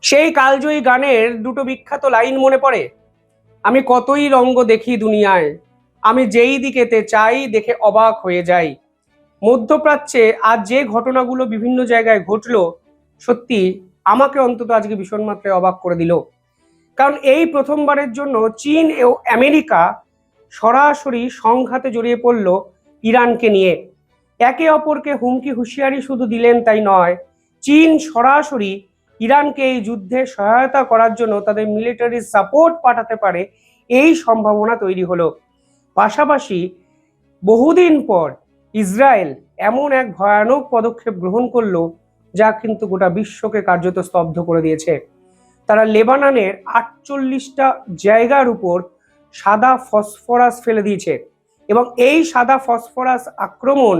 সেই কালজয়ী গানের দুটো বিখ্যাত লাইন মনে পড়ে। আমি কতই রঙ্গ দেখি দুনিয়ায়, আমি যেই দিকেতে চাই দেখে অবাক হয়ে যাই। মধ্যপ্রাচ্যে আজ যে ঘটনাগুলো বিভিন্ন জায়গায় ঘটলো, সত্যি আমাকে অন্তত আজকে ভীষণ মাত্রায় অবাক করে দিল। কারণ এই প্রথমবারের জন্য চীন ও আমেরিকা সরাসরি সংঘাতে জড়িয়ে পড়ল ইরানকে নিয়ে। একে অপরকে হুমকি হুঁশিয়ারি শুধু দিলেন তাই নয়, চীন সরাসরি ইরানকে এই যুদ্ধে সহায়তা করার জন্য তাদের মিলিটারি সাপোর্ট পাঠাতে পারে, এই সম্ভাবনা তৈরি হলো। পাশাপাশি বহুদিন পর ইসরায়েল এমন এক ভয়ানক পদক্ষেপ গ্রহণ করলো যা কিন্তু গোটা বিশ্বকে কার্যত স্তব্ধ করে দিয়েছে। তারা লেবাননের 48টা জায়গার উপর সাদা ফসফরাস ফেলে দিয়েছে, এবং এই সাদা ফসফরাস আক্রমণ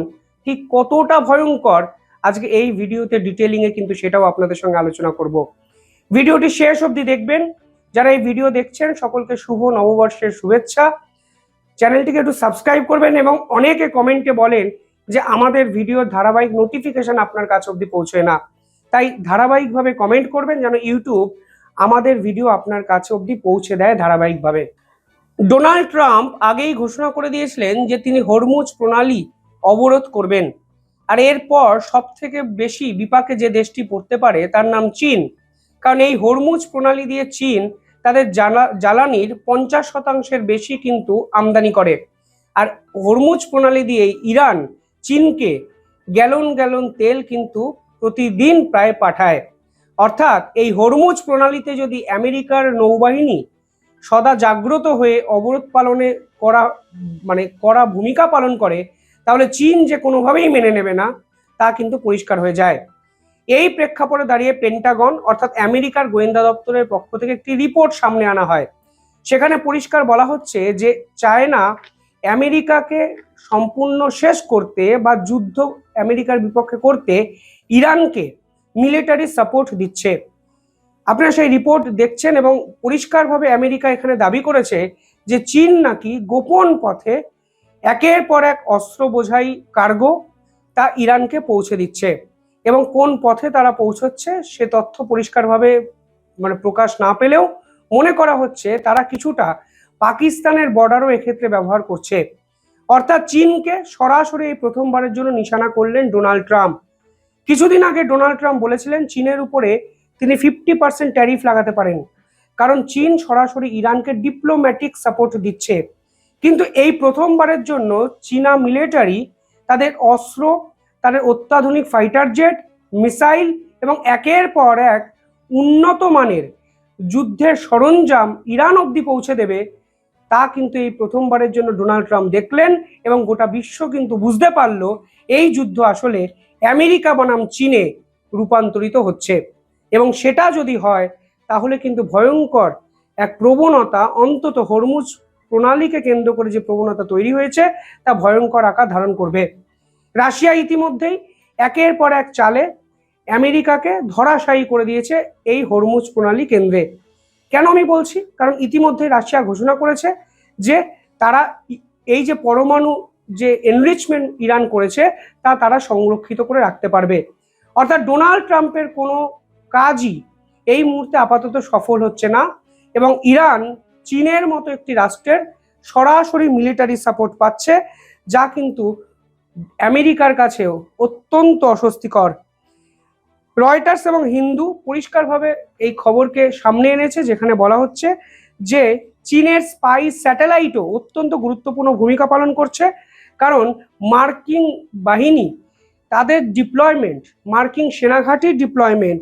ঠিক কতটা ভয়ঙ্কর আজকে এই ভিডিওতে ডিটেলিংয়ে কিন্তু সেটাও আপনাদের সঙ্গে আলোচনা করব। ভিডিওটি শেষ অবধি দেখবেন। যারা এই ভিডিও দেখছেন সকলকে শুভ নববর্ষের শুভেচ্ছা। চ্যানেলটিকে একটু সাবস্ক্রাইব করবেন, এবং অনেকে কমেন্টে বলেন যে আমাদের ভিডিওর ধারাবাহিক নোটিফিকেশন আপনার কাছে অবধি পৌঁছয় না, তাই ধারাবাহিকভাবে কমেন্ট করবেন যেন ইউটিউব আমাদের ভিডিও আপনার কাছে অবধি পৌঁছে দেয় ধারাবাহিকভাবে। ডোনাল্ড ট্রাম্প আগেই ঘোষণা করে দিয়েছিলেন যে তিনি হরমুজ প্রণালী অবরোধ করবেন, আর এরপর সব থেকে বেশি বিপাকে যে দেশটি পড়তে পারে তার নাম চীন। কারণ এই হরমুজ প্রণালী দিয়ে চীন তাদের জ্বালানির 50% বেশি কিন্তু আমদানি করে, আর হরমুজ প্রণালী দিয়ে ইরান চীনকে গ্যালন গ্যালন তেল কিন্তু প্রতিদিন প্রায় পাঠায়। অর্থাৎ এই হরমুজ প্রণালীতে যদি আমেরিকার নৌবাহিনী সদা জাগ্রত হয়ে অবরোধ পালনে করা ভূমিকা পালন করে, তাহলে চীন যে কোনোভাবেই মেনে নেবে না তা কিন্তু পরিষ্কার হয়ে যায়। এই প্রেক্ষাপটে দাঁড়িয়ে পেন্টাগন অর্থাৎ আমেরিকার গোয়েন্দা দপ্তরের পক্ষ থেকে একটি রিপোর্ট সামনে আনা হয়। সেখানে পরিষ্কার বলা হচ্ছে যে চায়না আমেরিকাকে সম্পূর্ণ শেষ করতে বা যুদ্ধ আমেরিকার বিপক্ষে করতে ইরানকে মিলিটারি সাপোর্ট দিচ্ছে। আপনারা সেই রিপোর্ট দেখছেন, এবং পরিষ্কারভাবে আমেরিকা এখানে দাবি করেছে যে চীন নাকি গোপন পথে একের পর এক অস্ত্র বোঝাই কার্গো তা ইরানকে পৌঁছে দিচ্ছে, এবং কোন পথে তারা পৌঁছচ্ছে সে তথ্য পরিষ্কারভাবে প্রকাশ না পেলেও মনে করা হচ্ছে তারা কিছুটা পাকিস্তানের বর্ডারও এক্ষেত্রে ব্যবহার করছে। অর্থাৎ চীনকে সরাসরি এই প্রথমবারের জন্য নিশানা করলেন ডোনাল্ড ট্রাম্প। কিছুদিন আগে ডোনাল্ড ট্রাম্প বলেছিলেন চীনের উপরে তিনি 50% ট্যারিফ লাগাতে পারেন, কারণ চীন সরাসরি ইরানকে ডিপ্লোম্যাটিক সাপোর্ট দিচ্ছে। কিন্তু এই প্রথমবারের জন্য চীনা মিলিটারি তাদের অস্ত্র, তাদের অত্যাধুনিক ফাইটার জেট, মিসাইল এবং একের পর এক উন্নত মানের যুদ্ধের সরঞ্জাম ইরান অবধি পৌঁছে দেবে, তা কিন্তু এই প্রথমবারের জন্য ডোনাল্ড ট্রাম্প দেখলেন, এবং গোটা বিশ্ব কিন্তু বুঝতে পারলো এই যুদ্ধ আসলে আমেরিকা বনাম চীনে রূপান্তরিত হচ্ছে। এবং সেটা যদি হয় তাহলে কিন্তু ভয়ঙ্কর এক প্রবণতা, অন্তত হরমুজ প্রণালীকে কেন্দ্র করে যে প্রবণতা তৈরি হয়েছে তা ভয়ঙ্কর আকার ধারণ করবে। রাশিয়া ইতিমধ্যেই একের পর এক চালে আমেরিকাকে ধরাশায়ী করে দিয়েছে এই হরমুজ প্রণালী কেন্দ্রে। কেন আমি বলছি? কারণ ইতিমধ্যে রাশিয়া ঘোষণা করেছে যে তারা এই যে পরমাণু যে এনরিচমেন্ট ইরান করেছে তা তারা সংরক্ষিত করে রাখতে পারবে। অর্থাৎ ডোনাল্ড ট্রাম্পের কোনো কাজই এই মুহূর্তে আপাতত সফল হচ্ছে না, এবং ইরান চীনের মতো একটি রাষ্ট্রের সরাসরি মিলিটারি সাপোর্ট পাচ্ছে, যা কিন্তু আমেরিকার কাছেও অত্যন্ত অস্বস্তিকর। রয়টার্স এবং হিন্দু পরিষ্কারভাবে এই খবরকে সামনে এনেছে, যেখানে বলা হচ্ছে যে চীনের স্পাই স্যাটেলাইটও অত্যন্ত গুরুত্বপূর্ণ ভূমিকা পালন করছে, কারণ মার্কিন বাহিনী তাদের ডিপ্লয়মেন্ট, মার্কিন সেনাঘাঁটির ডিপ্লয়মেন্ট,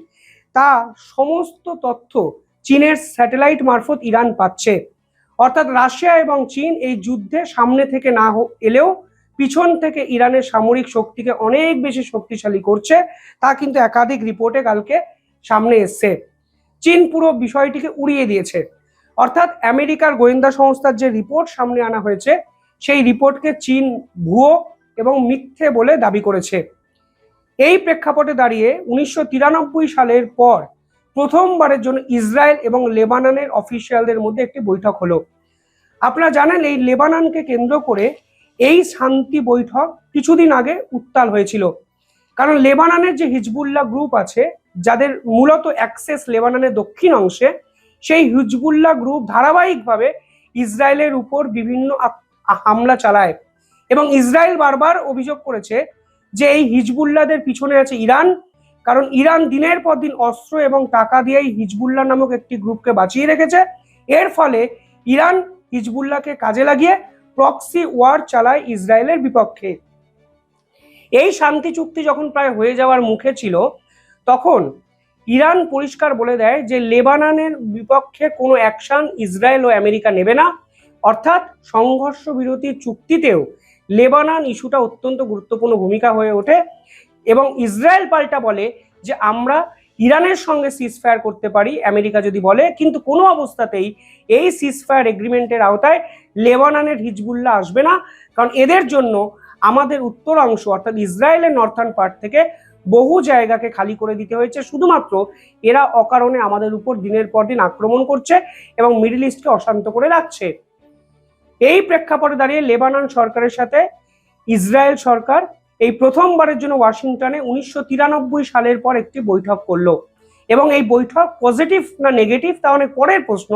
তা সমস্ত তথ্য চীনের স্যাটেলাইট মারফত ইরান পাচ্ছে। অর্থাৎ রাশিয়া এবং চীন এই যুদ্ধে সামনে থেকে না এলেও পিছন থেকে ইরানের সামরিক শক্তিকে অনেক বেশি শক্তিশালী করছে, তা কিন্তু একাধিক রিপোর্টে কালকে সামনে এসছে। চীন পুরো বিষয়টিকে উড়িয়ে দিয়েছে। অর্থাৎ আমেরিকার গোয়েন্দা সংস্থার যে রিপোর্ট সামনে আনা হয়েছে সেই রিপোর্টকে চীন ভুয়ো এবং মিথ্যে বলে দাবি করেছে। এই প্রেক্ষাপটে দাঁড়িয়ে 1993 সালের পর প্রথমবারের জন্য ইসরায়েল এবং লেবাননের অফিসিয়ালদের মধ্যে একটি বৈঠক হলো। আপনারা জানেন এই লেবাননকে কেন্দ্র করে এই শান্তি বৈঠক কিছুদিন আগে উত্তাল হয়েছিল, কারণ লেবাননের যে হিজবুল্লাহ গ্রুপ আছে যাদের মূলত অ্যাক্সেস লেবাননের দক্ষিণ অংশে, সেই হিজবুল্লাহ গ্রুপ ধারাবাহিকভাবে ইসরায়েলের উপর বিভিন্ন হামলা চালায়। এবং ইসরায়েল বারবার অভিযোগ করেছে যে এই হিজবুল্লাহদের পিছনে আছে ইরান, কারণ ইরান দিনের পর দিন অস্ত্র এবং টাকা দিয়েই হিজবুল্লাহ নামক একটি গ্রুপকে বাঁচিয়ে রেখেছে। এর ফলে ইরান হিজবুল্লাহকে কাজে লাগিয়ে প্রক্সি ওয়ার চালায় ইসরায়েলের বিপক্ষে। এই শান্তি চুক্তি যখন প্রায় হয়ে যাওয়ার মুখে ছিল, তখন ইরান পরিষ্কার বলে দেয় যে লেবাননের বিপক্ষে কোনো অ্যাকশন ইসরায়েল ও আমেরিকা নেবে না। অর্থাৎ সংঘর্ষ বিরতির চুক্তিতেও লেবানন ইস্যুটা অত্যন্ত গুরুত্বপূর্ণ ভূমিকা হয়ে ওঠে। এবং ইসরায়েল পাল্টা বলে যে আমরা ইরানের সঙ্গে সিজফায়ার করতে পারি আমেরিকা যদি বলে, কিন্তু কোনো অবস্থাতেই এই সিজফায়ার এগ্রিমেন্টের আওতায় লেবাননের হিজবুল্লাহ আসবে না, কারণ এদের জন্য আমাদের উত্তর অংশ অর্থাৎ ইসরায়েলের নর্থার্ন পার্ট থেকে বহু জায়গাকে খালি করে দিতে হয়েছে, শুধুমাত্র এরা অকারণে আমাদের উপর দিনের পর দিন আক্রমণ করছে এবং মিডল ইস্টকে অশান্ত করে রাখছে। এই প্রেক্ষাপটে দাঁড়িয়ে লেবানন সরকারের সাথে ইসরায়েল সরকার এই প্রথমবারের জন্য ওয়াশিংটনে 1993 সালের পর একটি বৈঠক করলো। এবং এই বৈঠক পজিটিভ না নেগেটিভ তা অনেক পরের প্রশ্ন,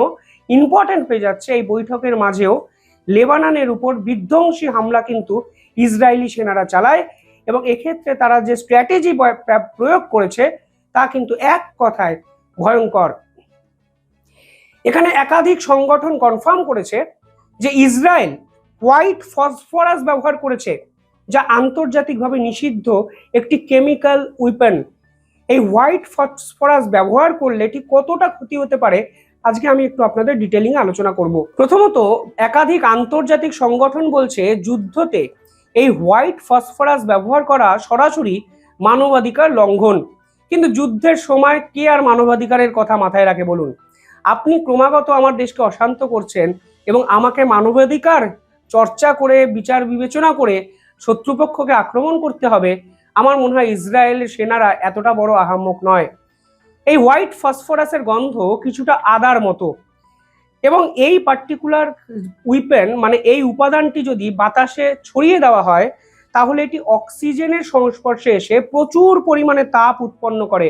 ইম্পর্টেন্ট হয়ে যাচ্ছে এই বৈঠকের মাঝেও লেবাননের উপর বিধ্বংসী হামলা কিন্তু ইসরায়েলি সেনারা চালায়। এবং এক্ষেত্রে তারা যে স্ট্র্যাটেজি প্রয়োগ করেছে তা কিন্তু এক কথায় ভয়ঙ্কর। এখানে একাধিক সংগঠন কনফার্ম করেছে যে ইসরায়েল হোয়াইট ফসফরাস ব্যবহার করেছে, যা আন্তর্জাতিকভাবে নিষিদ্ধ একটি কেমিক্যাল উইপন। এই হোয়াইট ফসফরাস ব্যবহার করলে ঠিক কতটা ক্ষতি হতে পারে আজকে আমি একটু আপনাদের ডিটেলিং আলোচনা করব। প্রথমত, একাধিক আন্তর্জাতিক সংগঠন বলছে যুদ্ধতে এই হোয়াইট ফসফরাস ব্যবহার করা সরাসরি মানবাধিকার লঙ্ঘন। কিন্তু যুদ্ধের সময় কে আর মানবাধিকারের কথা মাথায় রাখে বলুন? আপনি ক্রমাগত আমার দেশকে অশান্ত করছেন এবং আমাকে মানবাধিকার চর্চা করে বিচার বিবেচনা করে শত্রুপক্ষকে আক্রমণ করতে হবে। আমার মনে হয় ইসরায়েলের সেনারা এতটা বড় আহাম্মক নয়। এই হোয়াইট ফসফরাসের গন্ধ কিছুটা আদার মতো, এবং এই পার্টিকুলার উইপেন মানে এই উপাদানটি যদি বাতাসে ছড়িয়ে দেওয়া হয় তাহলে এটি অক্সিজেনের সংস্পর্শে এসে প্রচুর পরিমাণে তাপ উৎপন্ন করে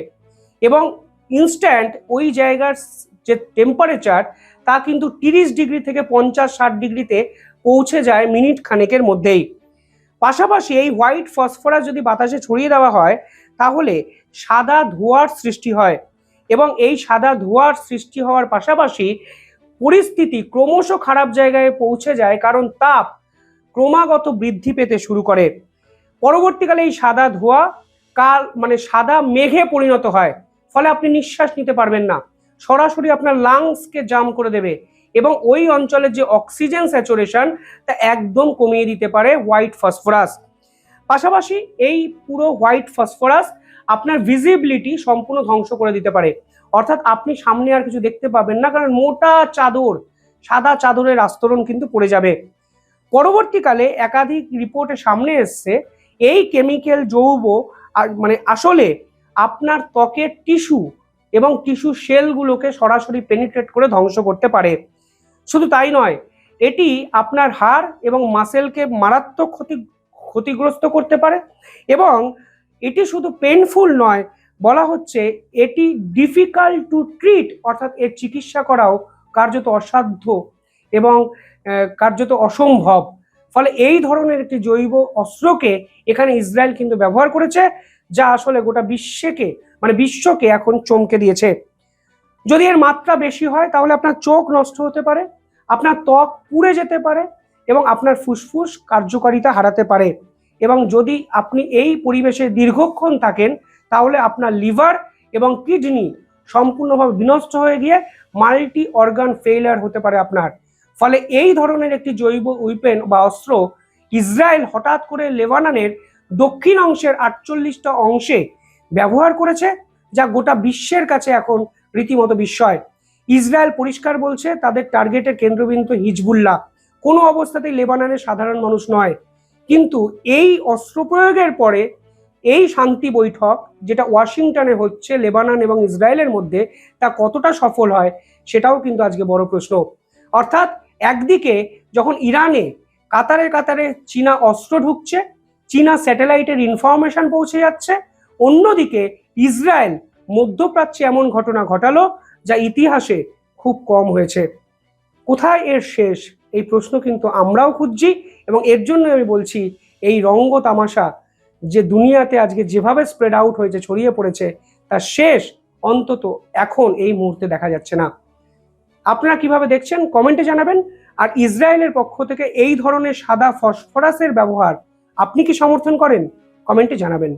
এবং ইনস্ট্যান্ট ওই জায়গার যে টেম্পারেচার তা কিন্তু 30 ডিগ্রি থেকে 50-60 ডিগ্রিতে পৌঁছে যায় মিনিট খানেকের মধ্যেই। পাশাপাশি এই হোয়াইট ফসফরাস যদি বাতাসে ছড়িয়ে দেওয়া হয় তাহলে সাদা ধোঁয়ার সৃষ্টি হয়, এবং এই সাদা ধোঁয়ার সৃষ্টি হওয়ার পাশাপাশি পরিস্থিতি ক্রমশ খারাপ জায়গায় পৌঁছে যায়, কারণ তাপ ক্রমাগত বৃদ্ধি পেতে শুরু করে। পরবর্তীকালে এই সাদা ধোঁয়া সাদা মেঘে পরিণত হয়, ফলে আপনি নিঃশ্বাস নিতে পারবেন না, সরাসরি আপনার লাংসকে জাম করে দেবে এবং ওই অঞ্চলের যে অক্সিজেন স্যাচুরেশন তা একদম কমিয়ে দিতে পারে হোয়াইট ফসফরাস। পাশাপাশি এই পুরো হোয়াইট ফসফরাস আপনার ভিজিবিলিটি সম্পূর্ণ ধ্বংস করে দিতে পারে, অর্থাৎ আপনি সামনে আর কিছু দেখতে পাবেন না, কারণ মোটা চাদর, সাদা চাদরের আস্তরণ কিন্তু পড়ে যাবে। পরবর্তীকালে একাধিক রিপোর্টে সামনে এসছে এই কেমিক্যাল যৌগ আসলে আপনার ত্বকের টিস্যু এবং টিস্যু সেলগুলোকে সরাসরি পেনিট্রেট করে ধ্বংস করতে পারে। শুধু তাই নয়, এটি আপনার হাড় এবং মাসেলকে মারাত্মক ক্ষতিগ্রস্ত করতে পারে, এবং এটি শুধু পেনফুল নয়, বলা হচ্ছে এটি ডিফিকাল্ট টু ট্রিট, অর্থাৎ এর চিকিৎসা করাও কার্যত অসাধ্য এবং কার্যত অসম্ভব। ফলে এই ধরনের একটি জৈব অস্ত্রকে এখানে ইসরায়েল কিন্তু ব্যবহার করেছে, যা আসলে গোটা বিশ্বকে এখন চমকে দিয়েছে। যদি এর মাত্রা বেশি হয় তাহলে আপনার চোখ নষ্ট হতে পারে, আপনার ত্বক পুড়ে যেতে পারে এবং আপনার ফুসফুস কার্যকারিতা হারাতে পারে, এবং যদি আপনি এই পরিবেশে দীর্ঘক্ষণ থাকেন তাহলে আপনার লিভার এবং কিডনি সম্পূর্ণভাবে বিনষ্ট হয়ে গিয়ে মাল্টি অর্গান ফেইলিয়ার হতে পারে আপনার। ফলে এই ধরনের একটি জৈব উইপেন বা অস্ত্র ইসরায়েল হঠাৎ করে লেবাননের দক্ষিণ অংশের 48টা অংশে ব্যবহার করেছে, যা গোটা বিশ্বের কাছে এখন রীতিমতো বিস্ময়। ইসরায়েল পরিষ্কার বলছে তাদের টার্গেটের কেন্দ্রবিন্দু হিজবুল্লাহ, কোনো অবস্থাতেই লেবাননের সাধারণ মানুষ নয়। কিন্তু এই অস্ত্র প্রয়োগের পরে এই শান্তি বৈঠক যেটা ওয়াশিংটনে হচ্ছে লেবানন এবং ইসরায়েলের মধ্যে, তা কতটা সফল হয় সেটাও কিন্তু আজকে বড় প্রশ্ন। অর্থাৎ একদিকে যখন ইরানে কাতারে কাতারে চীনা অস্ত্র ঢুকছে, চীনা স্যাটেলাইটের ইনফরমেশন পৌঁছে যাচ্ছে, অন্যদিকে ইসরায়েল মধ্যপ্রাচ্যে এমন ঘটনা ঘটালো যা ইতিহাসে খুব কম হয়েছে। কোথায় এর শেষ, এই প্রশ্ন কিন্তু আমরাও খুঁজছি, এবং এর জন্য আমি বলছি এই রঙ্গ তামাশা যে দুনিয়াতে আজকে যেভাবে স্প্রেড আউট হয়েছে, ছড়িয়ে পড়েছে, তার শেষ অন্তত এখন এই মুহূর্তে দেখা যাচ্ছে না। আপনারা কিভাবে দেখছেন কমেন্টে জানাবেন। আর ইসরায়েলের পক্ষ থেকে এই ধরনের সাদা ফসফরাসের ব্যবহার আপনি কি সমর্থন করেন? কমেন্টে জানাবেন।